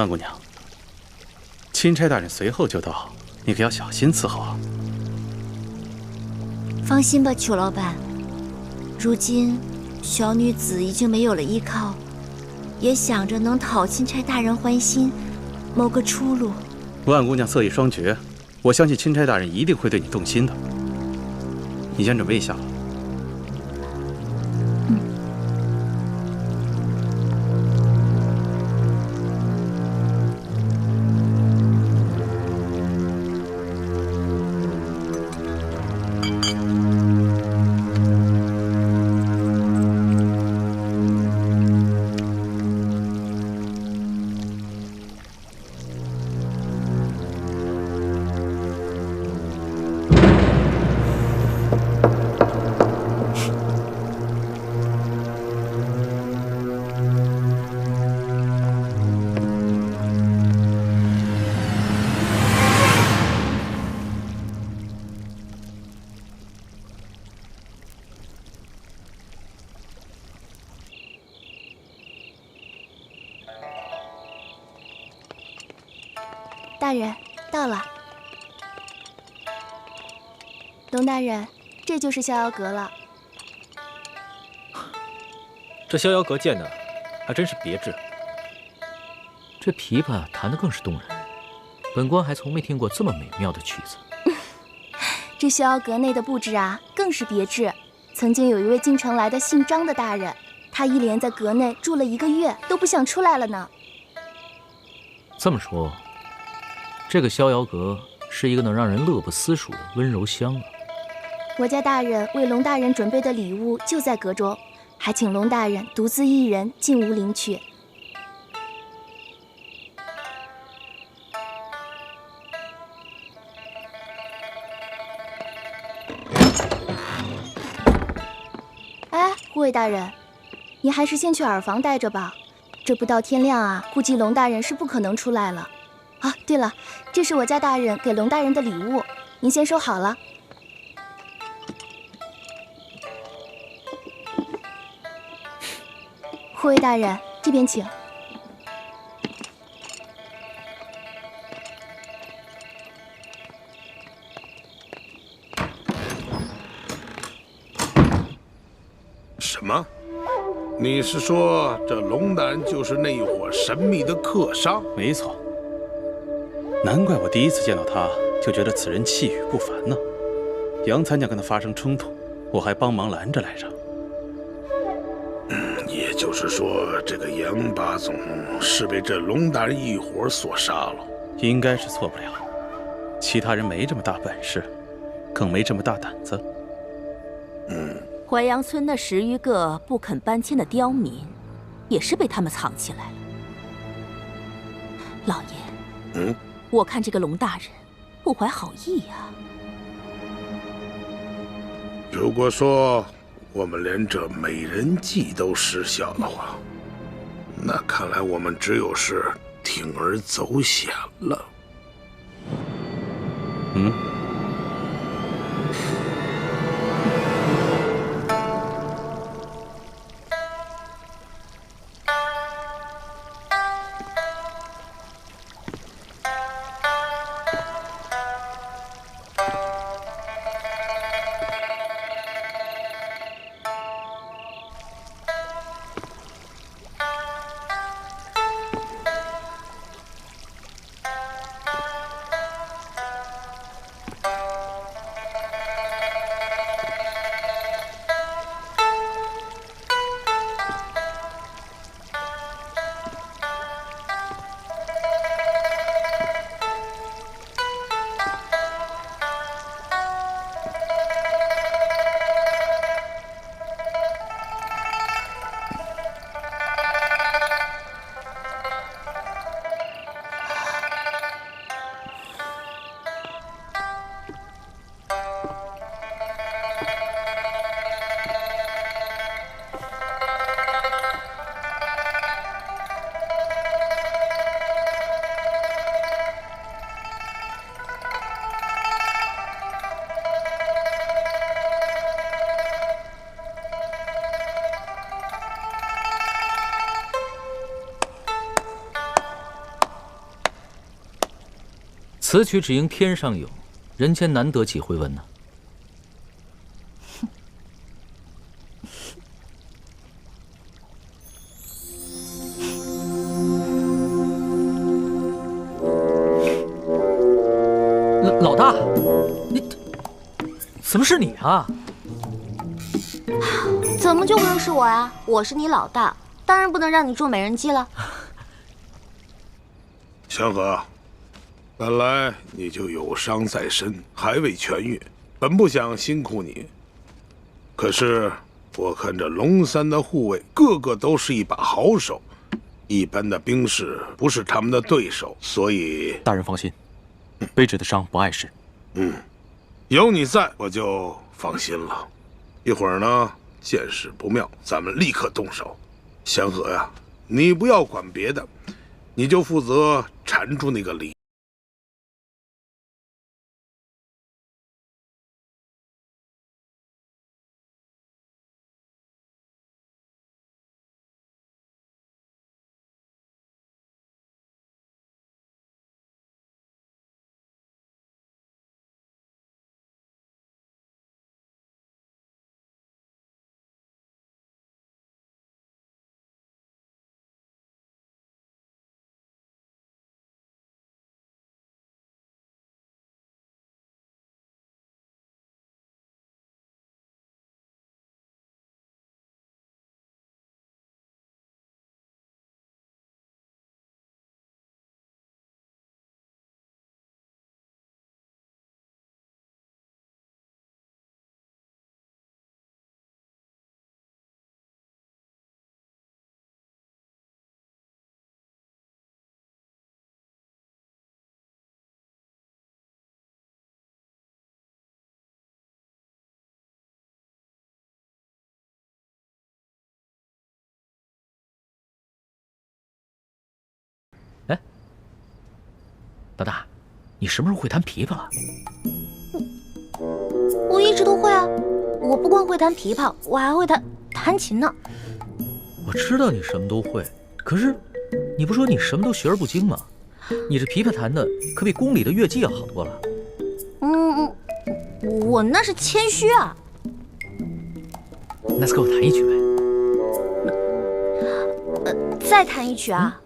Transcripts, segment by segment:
万姑娘，钦差大人随后就到，你可要小心伺候啊。放心吧，裘老板。如今小女子已经没有了依靠，也想着能讨钦差大人欢心，谋个出路。万姑娘色艺双绝，我相信钦差大人一定会对你动心的。你先准备一下吧。 大人，到了。龙大人，这就是逍遥阁了。这逍遥阁建的还真是别致，这琵琶弹得更是动人。本官还从没听过这么美妙的曲子。这逍遥阁内的布置啊，更是别致。曾经有一位进城来的姓张的大人，他一连在阁内住了1个月，都不想出来了呢。这么说，这个逍遥阁是一个能让人乐不思蜀的温柔乡啊。我家大人为龙大人准备的礼物就在阁中，还请龙大人独自一人进屋领取。哎，护卫大人，你还是先去耳房待着吧。这不到天亮啊，估计龙大人是不可能出来了。啊，对了，这是我家大人给龙大人的礼物，您先收好了。护卫大人，这边请。什么？你是说这龙大人就是那一伙神秘的客商？没错。难怪我第一次见到他就觉得此人气宇不凡呢。杨参将跟他发生冲突，我还帮忙拦着来着。也就是说，这个杨八总是被这龙大人一伙所杀了？应该是错不了。其他人没这么大本事，更没这么大胆子。淮阳村那10余个不肯搬迁的刁民，也是被他们藏起来了。老爷，我看这个龙大人不怀好意呀。如果说我们连这美人计都失效的话，那看来我们只有是铤而走险了。此曲只应天上有，人间难得几回闻呢。老大，你怎么是你啊？怎么就不能是我呀？我是你老大，当然不能让你住美人计了。祥和，本来你就有伤在身，还未痊愈，本不想辛苦你。可是我看这龙山的护卫个个都是一把好手，一般的兵士不是他们的对手，所以大人放心，卑职的伤不碍事。有你在，我就放心了。一会儿呢，见势不妙，咱们立刻动手。祥和呀，你不要管别的，你就负责缠住那个李。老大，你什么时候会弹琵琶了？我一直都会啊，我不光会弹琵琶，我还会弹琴呢。我知道你什么都会，可是你不说你什么都学而不精吗？你这琵琶弹的可比宫里的乐伎要好多了。我那是谦虚啊。那就给我弹一曲呗。再弹一曲啊？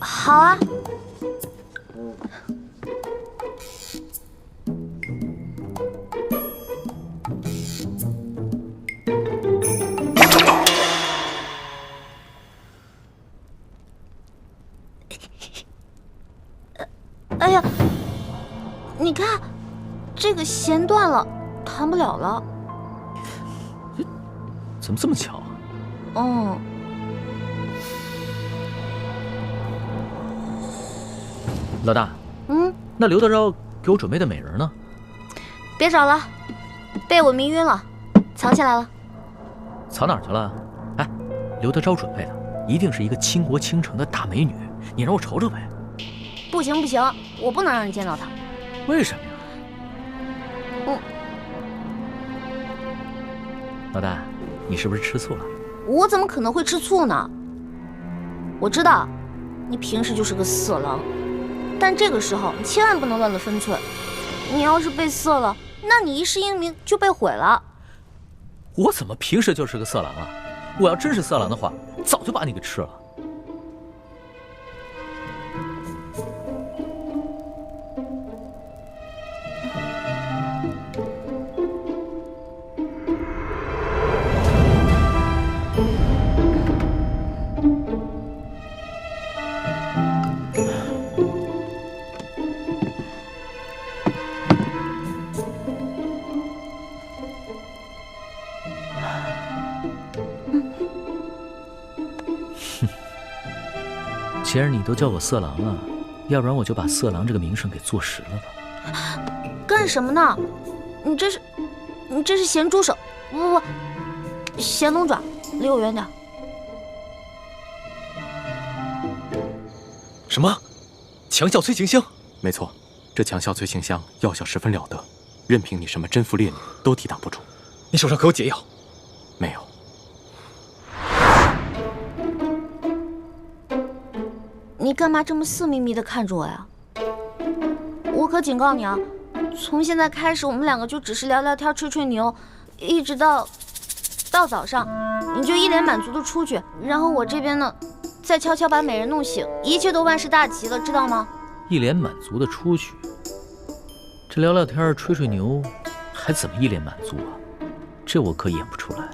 好啊。哎呀，你看，这个弦断了，弹不了了。怎么这么巧啊？老大，那刘德昭给我准备的美人呢？别找了，被我迷晕了，藏起来了。藏哪儿去了？哎，刘德昭准备的一定是一个倾国倾城的大美女，你让我瞅瞅呗。不行不行，我不能让你见到她。为什么呀？老大，你是不是吃醋了？我怎么可能会吃醋呢？我知道，你平时就是个色狼，但这个时候你千万不能乱了分寸。你要是被色了，那你一世英名就被毁了。我怎么平时就是个色狼啊？我要真是色狼的话，早就把你给吃了。既然你都叫我色狼了，要不然我就把色狼这个名声给坐实了吧。干什么呢？你这是咸猪手，不，咸龙爪，离我远点。什么？强效催情香？没错，这强效催情香药效十分了得，任凭你什么贞妇烈女都抵挡不住。你手上可有解药？没有。你干嘛这么色眯眯的看着我呀？我可警告你啊，从现在开始，我们两个就只是聊聊天、吹吹牛，一直到早上，你就一脸满足的出去，然后我这边呢，再悄悄把美人弄醒，一切都万事大吉了，知道吗？一脸满足的出去，这聊聊天、吹吹牛，还怎么一脸满足啊？这我可演不出来。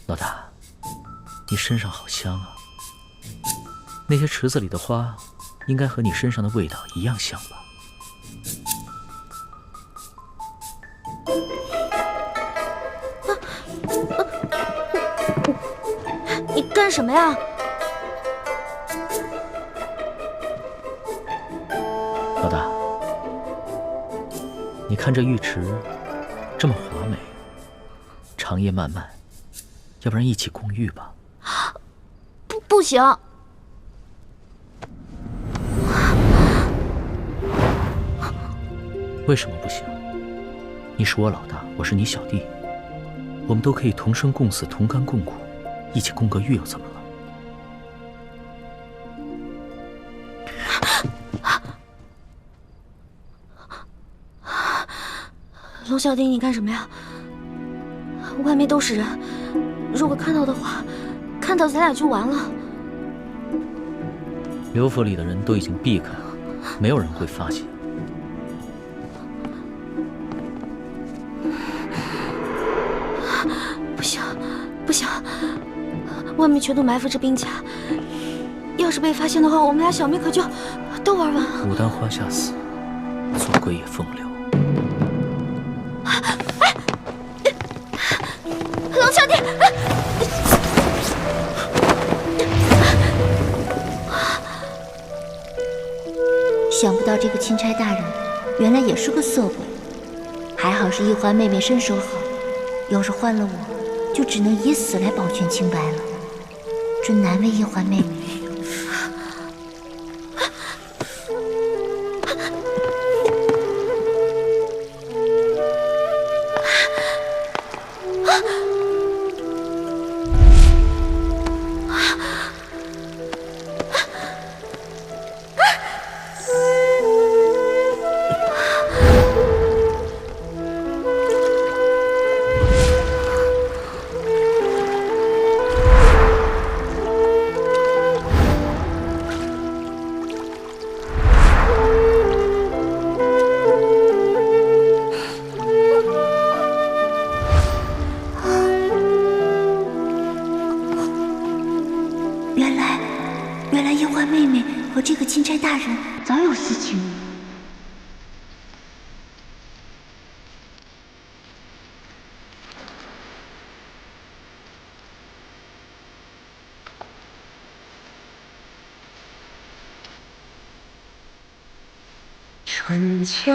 老大，你身上好香啊！那些池子里的花，应该和你身上的味道一样香吧？你干什么呀？老大，你看这浴池这么华美，长夜漫漫，要不然一起共浴吧？不行！为什么不行？你是我老大，我是你小弟，我们都可以同生共死，同甘共苦，一起共个浴又怎么了？龙小弟，你干什么呀？外面都是人，如果看到的话，看到咱俩就完了。刘府里的人都已经避开了，没有人会发现。不行，不行，外面全都埋伏着兵甲，要是被发现的话，我们俩小命可就都玩完了。牡丹花下死，做鬼也风流。龙小弟，想不到这个钦差大人原来也是个色鬼，还好是一环妹妹身手好，要是换了我，就只能以死来保全清白了，真难为一环妹妹。原来一环妹妹和这个钦差大人早有私情。春秋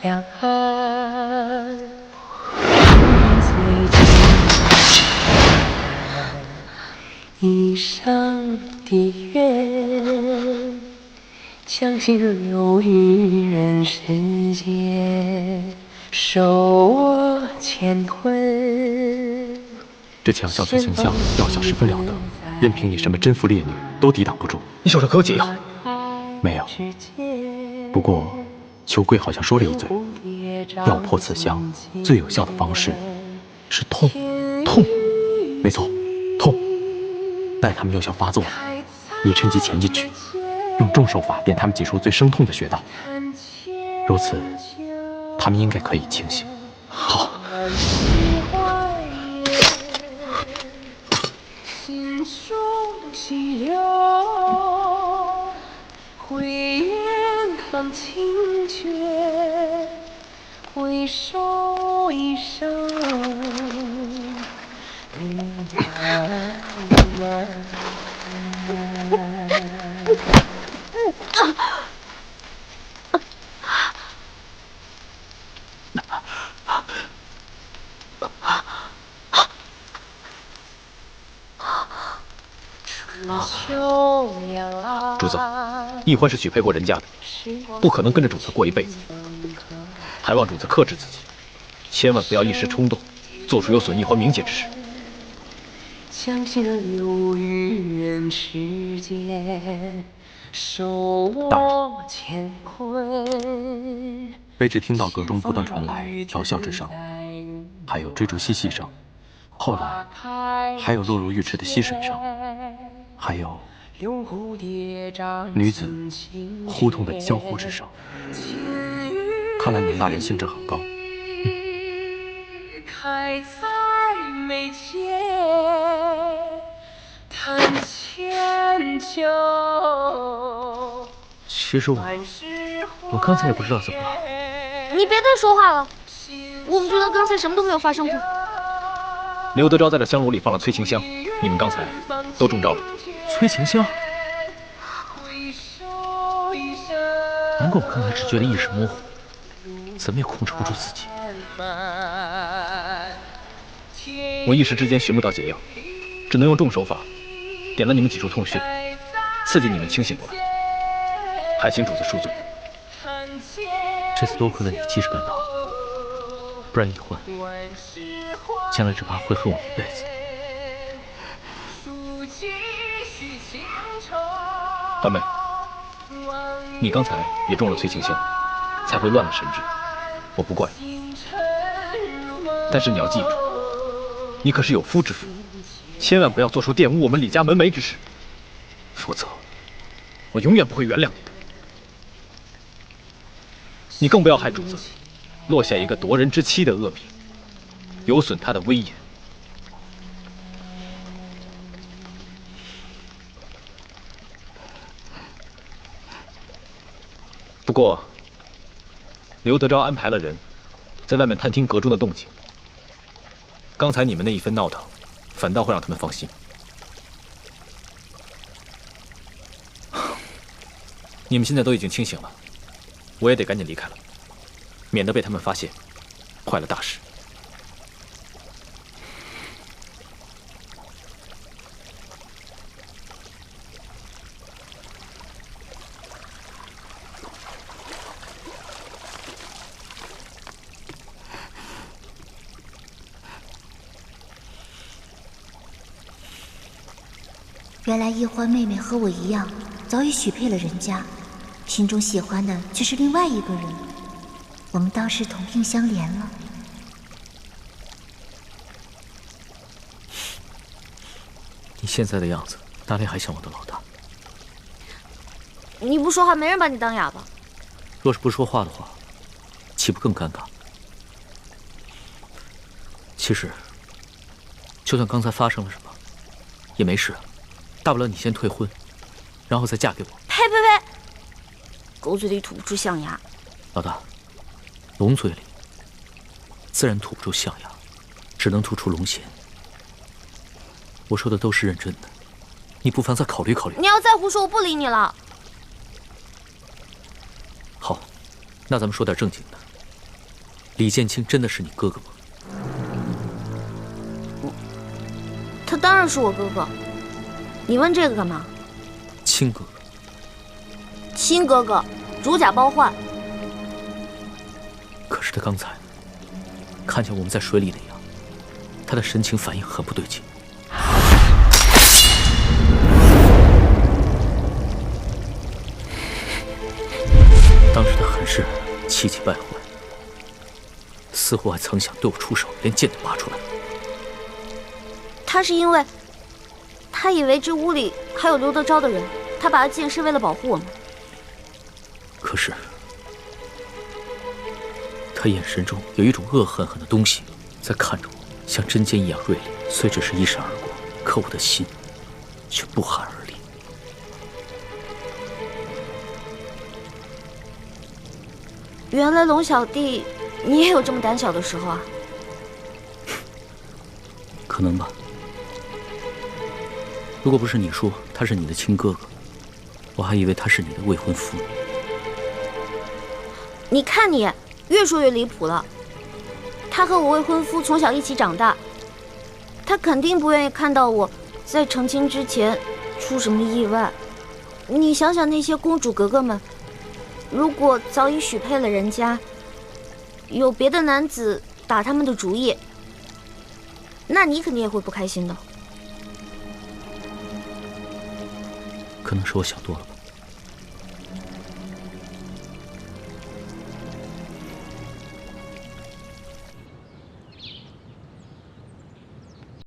两岸，最近一生的缘，相信留于人世间，守我乾坤。这强笑翠形象，药效十分了得，任凭你什么贞妇烈女，都抵挡不住。你手上可有解药？没有。不过，秋桂好像说了一嘴，要破此香，最有效的方式是痛，痛，没错，痛。待他们药效发作了，你趁机潜进去，用重手法电他们几处最生痛的穴道，如此，他们应该可以清醒。好。心中细流，回眼看清绝，回首一生主子，易欢是许配过人家的，不可能跟着主子过一辈子。还望主子克制自己，千万不要一时冲动，做出有损义皇名节之事。将心留于人世间，手握乾坤。卑职听到阁中不断传来调笑之声，还有追逐嬉戏声，后来还有落入浴池的溪水声，还有女子呼痛的娇呼之声。看来龙大人兴致很高。开在眉间，弹千秋。其实我刚才也不知道怎么了。你别再说话了，我们觉得刚才什么都没有发生过。刘德昭在这香炉里放了催情香，你们刚才都中招了。催情香？难怪我刚才只觉得意识模糊，怎么也控制不住自己。我一时之间寻不到解药，只能用重手法点了你们几处痛穴，刺激你们清醒过来。还请主子恕罪。这次多亏了你及时赶到，不然易欢将来只怕会恨我一辈子。阿妹，你刚才也中了催情香，才会乱了神智，我不怪你。但是你要记住，你可是有夫之妇，千万不要做出玷污我们李家门楣之事，否则我永远不会原谅你的。你更不要害主子落下一个夺人之妻的恶名，有损他的威严。不过，刘德昭安排了人在外面探听阁中的动静。刚才你们那一番闹腾，反倒会让他们放心。你们现在都已经清醒了，我也得赶紧离开了，免得被他们发现，坏了大事。原来易欢妹妹和我一样，早已许配了人家，心中喜欢的却是另外一个人。我们倒是同病相怜了。你现在的样子，哪里还像我的老大？你不说话，没人把你当哑巴。若是不说话的话，岂不更尴尬？其实，就算刚才发生了什么，也没事。大不了你先退婚，然后再嫁给我。呸呸呸！狗嘴里吐不出象牙。老大，龙嘴里自然吐不出象牙，只能吐出龙涎。我说的都是认真的，你不妨再考虑考虑。你要再胡说，我不理你了。好，那咱们说点正经的。李建清真的是你哥哥吗？他当然是我哥哥。你问这个干嘛？亲哥哥。亲哥哥，如假包换。可是他刚才看见我们在水里那样，他的神情反应很不对劲。当时他很是气急败坏，似乎还曾想对我出手，连剑都拔出来。他是因为他以为这屋里还有刘德昭的人，他把他剑是为了保护我们。可是他眼神中有一种恶狠狠的东西在看着我，像针尖一样锐利。虽只是一闪而过，可我的心却不寒而栗。原来龙小弟，你也有这么胆小的时候啊？可能吧。如果不是你说他是你的亲哥哥，我还以为他是你的未婚夫。你看你，越说越离谱了。他和我未婚夫从小一起长大，他肯定不愿意看到我在成亲之前出什么意外。你想想那些公主格格们，如果早已许配了人家，有别的男子打他们的主意，那你肯定也会不开心的。可能是我想多了吧。